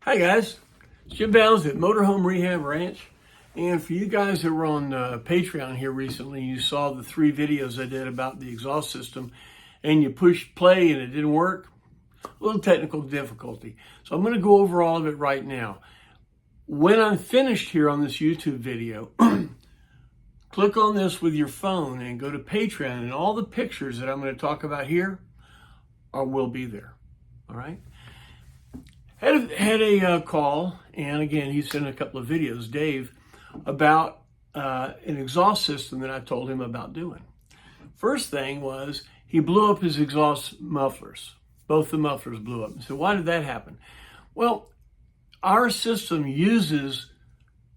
Hi guys, it's Jim Bounds at Motorhome Rehab Ranch. And for you guys that were on Patreon here recently, you saw the 3 videos I did about the exhaust system and you pushed play and it didn't work. A little technical difficulty. So I'm going to go over all of it right now. When I'm finished here on this YouTube video, click on this with your phone and go to Patreon, and all the pictures that I'm going to talk about here will be there. All right? Had a call, and again, he sent a couple of videos, Dave, about an exhaust system that I told him about doing. First thing was he blew up his exhaust mufflers. Both the mufflers blew up. So why did that happen? Well, our system uses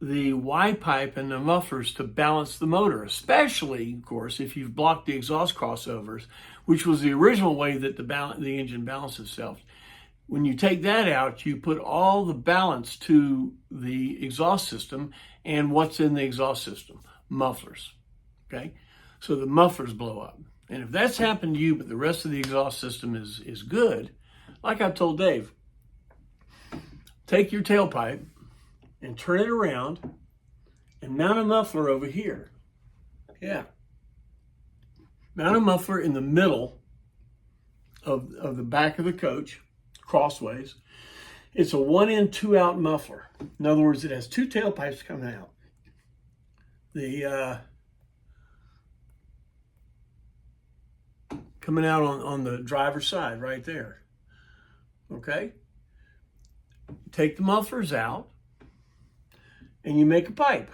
the Y pipe and the mufflers to balance the motor, especially, of course, if you've blocked the exhaust crossovers, which was the original way that the engine balanced itself. When you take that out, you put all the balance to the exhaust system and what's in the exhaust system, mufflers, okay? So the mufflers blow up. And if that's happened to you, but the rest of the exhaust system is good, like I told Dave, take your tailpipe and turn it around and mount a muffler over here. Yeah. Mount a muffler in the middle of the back of the coach, crossways. It's a 1-in, 2-out muffler. In other words, it has 2 tailpipes coming out. The coming out on the driver's side right there. Okay? Take the mufflers out and you make a pipe.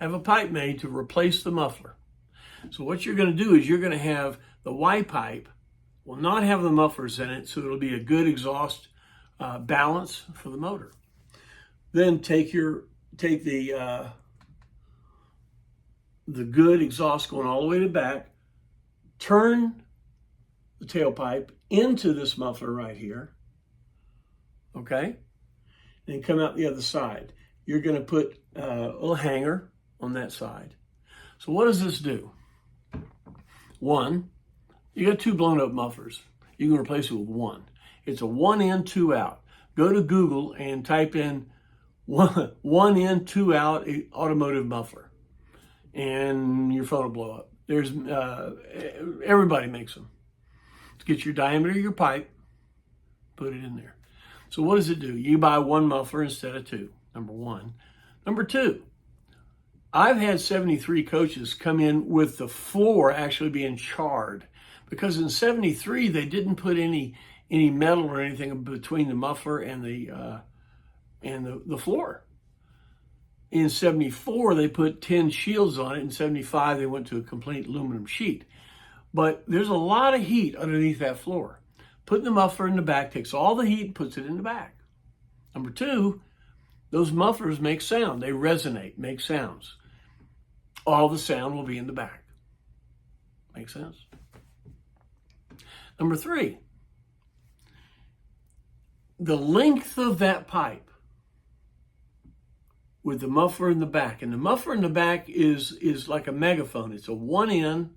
Have a pipe made to replace the muffler. So what you're going to do is you're going to have the Y pipe will not have the mufflers in it, so it'll be a good exhaust balance for the motor. Then take the good exhaust going all the way to the back, turn the tailpipe into this muffler right here, okay? And come out the other side. You're going to put a little hanger on that side. So what does this do? One, you got 2 blown up mufflers. You can replace it with 1. It's a 1-in, 2-out. Go to Google and type in 1-in, 2-out automotive muffler, and your phone will blow up. There's everybody makes them. To get your diameter of your pipe, put it in there. So what does it do? You buy 1 muffler instead of 2, number 1. Number 2, I've had 73 coaches come in with the floor actually being charred, because in 73 they didn't put any metal or anything between the muffler and the floor. In 74 they put tin shields on it. In 75 they went to a complete aluminum sheet. But there's a lot of heat underneath that floor. Putting the muffler in the back takes all the heat and puts it in the back. Number 2, those mufflers make sound. They resonate, make sounds. All the sound will be in the back. Make sense? Number 3, the length of that pipe with the muffler in the back. And the muffler in the back is like a megaphone. It's a 1-in,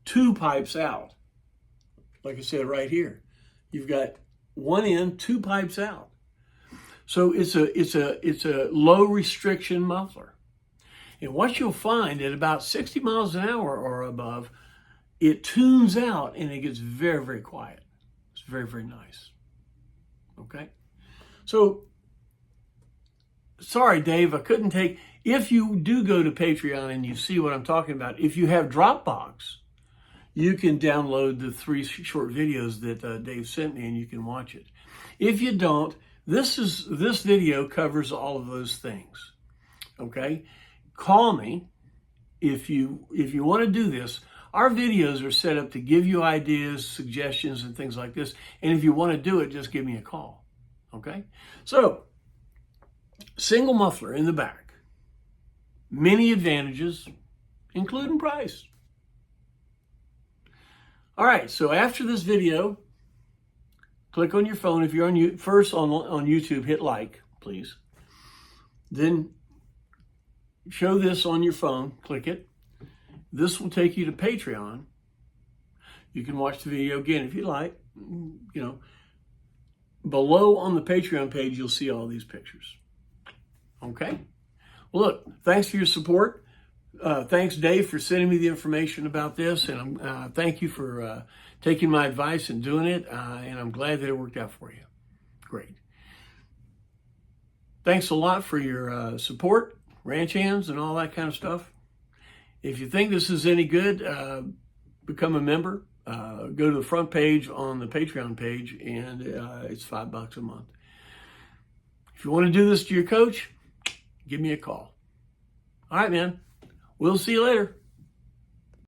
2 pipes out. Like I said right here. You've got 1-in, 2 pipes out. So it's a low restriction muffler. And what you'll find at about 60 miles an hour or above, it tunes out and it gets very, very quiet. It's very, very nice. Okay? So, sorry, Dave, I couldn't take... If you do go to Patreon and you see what I'm talking about, if you have Dropbox, you can download the 3 short videos that Dave sent me and you can watch it. If you don't, this video covers all of those things. Okay? Call me if you want to do this. Our videos are set up to give you ideas, suggestions, and things like this. And if you want to do it, just give me a call. Okay? So, single muffler in the back. Many advantages, including price. All right, so after this video, click on your phone. If you're on YouTube, hit like, please. Then show this on your phone, click it. This will take you to Patreon. You can watch the video again if you like, below on the Patreon page, you'll see all these pictures. Okay? Well, look, thanks for your support. Thanks, Dave, for sending me the information about this. And thank you for taking my advice and doing it. And I'm glad that it worked out for you. Great. Thanks a lot for your support, ranch hands, and all that kind of stuff. If you think this is any good, become a member. Go to the front page on the Patreon page, and it's $5 a month. If you want to do this to your coach, give me a call. All right, man. We'll see you later.